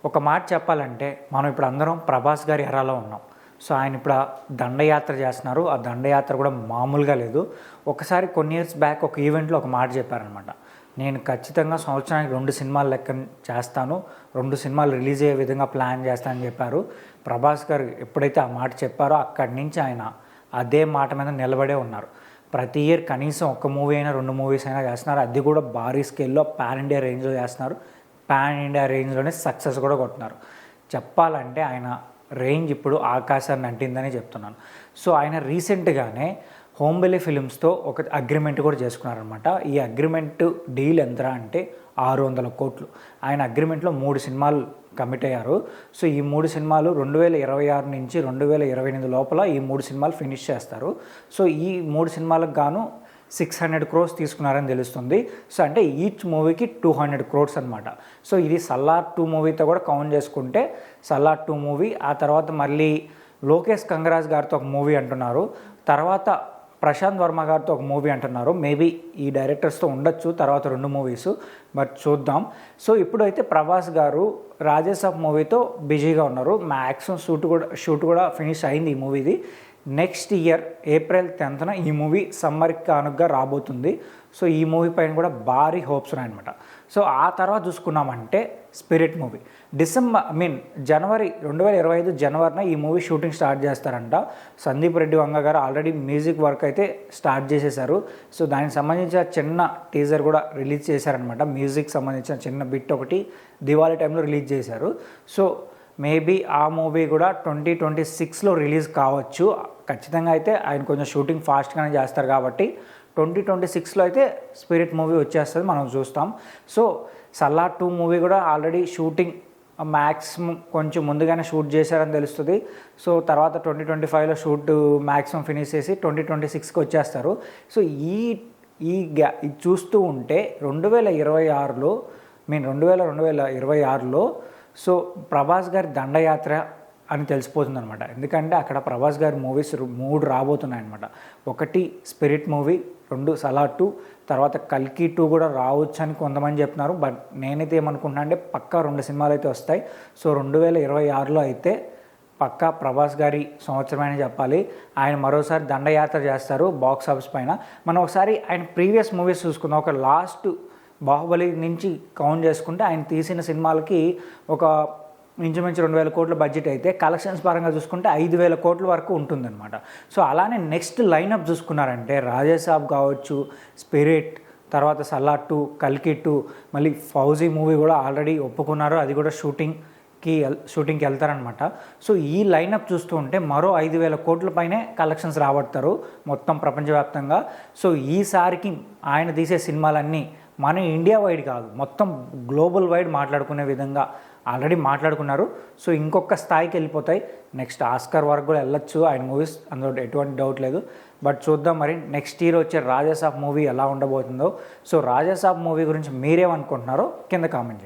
ఒక మాట చెప్పాలంటే మనం ఇప్పుడు అందరం ప్రభాస్ గారి ఎరాలో ఉన్నాం. సో ఆయన ఇప్పుడు దండయాత్ర చేస్తున్నారు. ఆ దండయాత్ర కూడా మామూలుగా లేదు. ఒకసారి కొన్ని ఇయర్స్ బ్యాక్ ఒక ఈవెంట్లో ఒక మాట చెప్పారనమాట. నేను ఖచ్చితంగా సంవత్సరానికి 2 సినిమాలు లెక్క చేస్తాను, 2 సినిమాలు రిలీజ్ అయ్యే విధంగా ప్లాన్ చేస్తానని చెప్పారు. ప్రభాస్ గారు ఎప్పుడైతే ఆ మాట చెప్పారో అక్కడి నుంచి ఆయన అదే మాట మీద నిలబడే ఉన్నారు. ప్రతి ఇయర్ కనీసం ఒక మూవీ అయినా 2 మూవీస్ అయినా చేస్తున్నారు. అది కూడా భారీ స్కేల్లో పాన్ ఇండియా రేంజ్లో చేస్తున్నారు. పాన్ ఇండియా రేంజ్లోనే సక్సెస్ కూడా కొట్టున్నారు. చెప్పాలంటే ఆయన రేంజ్ ఇప్పుడు ఆకాశాన్ని అంటిందని చెప్తున్నాను. సో ఆయన రీసెంట్గానే హోంబెలి ఫిలిమ్స్తో ఒక అగ్రిమెంట్ కూడా చేసుకున్నారనమాట. ఈ అగ్రిమెంట్ డీల్ ఎంత అంటే 600 కోట్లు. ఆయన అగ్రిమెంట్లో 3 సినిమాలు కమిట్ అయ్యారు. సో ఈ 3 సినిమాలు 2026 నుంచి 2028 లోపల ఈ 3 సినిమాలు ఫినిష్ చేస్తారు. సో ఈ 3 సినిమాలకు గాను 600 crores తీసుకున్నారని తెలుస్తుంది. సో అంటే ఈచ్ మూవీకి 200 crores అనమాట. సో ఇది సల్లార్ 2 మూవీతో కూడా కౌంట్ చేసుకుంటే సల్లార్ 2 మూవీ, ఆ తర్వాత మళ్ళీ లోకేష్ కంగరాజ్ గారితో ఒక మూవీ అంటున్నారు, తర్వాత ప్రశాంత్ వర్మ గారితో ఒక మూవీ అంటున్నారు. మేబీ ఈ డైరెక్టర్స్తో ఉండొచ్చు తర్వాత 2 మూవీస్, బట్ చూద్దాం. సో ఇప్పుడైతే ప్రభాస్ గారు రాజేసాబ్ మూవీతో బిజీగా ఉన్నారు. మ్యాక్సిమం షూట్ కూడా ఫినిష్ అయింది ఈ మూవీది. నెక్స్ట్ ఇయర్ April 10th ఈ మూవీ సమ్మర్కి కానుకగా రాబోతుంది. సో ఈ మూవీ పైన కూడా భారీ హోప్స్ ఉన్నాయన్నమాట. సో ఆ తర్వాత చూసుకున్నామంటే స్పిరిట్ మూవీ జనవరి 2025 జనవరిన ఈ మూవీ షూటింగ్ స్టార్ట్ చేస్తారంట. సందీప్ రెడ్డి వంగ గారు ఆల్రెడీ మ్యూజిక్ వర్క్ అయితే స్టార్ట్ చేసేసారు. సో దానికి సంబంధించిన చిన్న టీజర్ కూడా రిలీజ్ చేశారనమాట. మ్యూజిక్ సంబంధించిన చిన్న బిట్ ఒకటి దివాళీ టైంలో రిలీజ్ చేశారు. సో మేబీ ఆ మూవీ కూడా 2026లో రిలీజ్ కావచ్చు. ఖచ్చితంగా అయితే ఆయన కొంచెం షూటింగ్ ఫాస్ట్గానే చేస్తారు కాబట్టి 2026లో అయితే స్పిరిట్ మూవీ వచ్చేస్తుంది, మనం చూస్తాం. సో సల్లార్ 2 మూవీ కూడా ఆల్రెడీ షూటింగ్ మ్యాక్సిమం కొంచెం ముందుగానే షూట్ చేశారని తెలుస్తుంది. సో తర్వాత 2025లో షూట్ మ్యాక్సిమం ఫినిష్ చేసి 2026కి వచ్చేస్తారు. సో ఇది చూస్తూ ఉంటే 2026లో సో ప్రభాస్ గారి దండయాత్ర అని తెలిసిపోతుంది అనమాట. ఎందుకంటే అక్కడ ప్రభాస్ గారి మూవీస్ 3 రాబోతున్నాయి అనమాట. ఒకటి స్పిరిట్ మూవీ, 2 సలార్ 2, తర్వాత కల్కి 2 కూడా రావచ్చు అని కొంతమంది చెప్తున్నారు. బట్ నేనైతే ఏమనుకుంటున్నా అంటే పక్కా 2 సినిమాలు అయితే వస్తాయి. సో 2026లో అయితే పక్కా ప్రభాస్ గారి సంవత్సరమైన చెప్పాలి. ఆయన మరోసారి దండయాత్ర చేస్తారు బాక్స్ ఆఫీస్ పైన. మనం ఒకసారి ఆయన ప్రీవియస్ మూవీస్ చూసుకుందాం. ఒక లాస్ట్ బాహుబలి నుంచి కౌంట్ చేసుకుంటే ఆయన తీసిన సినిమాలకి ఒక ఇంచుమించు 2,000 కోట్ల బడ్జెట్ అయితే కలెక్షన్స్ పరంగా చూసుకుంటే 5,000 కోట్ల వరకు ఉంటుందన్నమాట. సో అలానే నెక్స్ట్ లైనప్ చూసుకున్నారంటే రాజేసాబ్ కావచ్చు, స్పిరిట్, తర్వాత సల్లార్ 2, కల్కి 2, మళ్ళీ ఫౌజీ మూవీ కూడా ఆల్రెడీ ఒప్పుకున్నారు. అది కూడా షూటింగ్కి వెళ్తారనమాట. సో ఈ లైనప్ చూస్తూ ఉంటే మరో 5,000 కోట్ల పైనే కలెక్షన్స్ రాబడతారు మొత్తం ప్రపంచవ్యాప్తంగా. సో ఈసారికి ఆయన తీసే సినిమాలన్నీ మన ఇండియా వైడ్ కాదు, మొత్తం గ్లోబల్ వైడ్ మాట్లాడుకునే విధంగా ఆల్రెడీ మాట్లాడుకున్నారు. సో ఇంకొక స్థాయికి వెళ్ళిపోతాయి. నెక్స్ట్ ఆస్కార్ వరకు కూడా వెళ్ళొచ్చు ఆయన మూవీస్, అందులో ఎటువంటి డౌట్ లేదు. బట్ చూద్దాం మరి నెక్స్ట్ ఇయర్ వచ్చే రాజాసాబ్ మూవీ ఎలా ఉండబోతుందో. సో రాజాసాబ్ మూవీ గురించి మీరేమనుకుంటున్నారో కింద కామెంట్ చేయండి.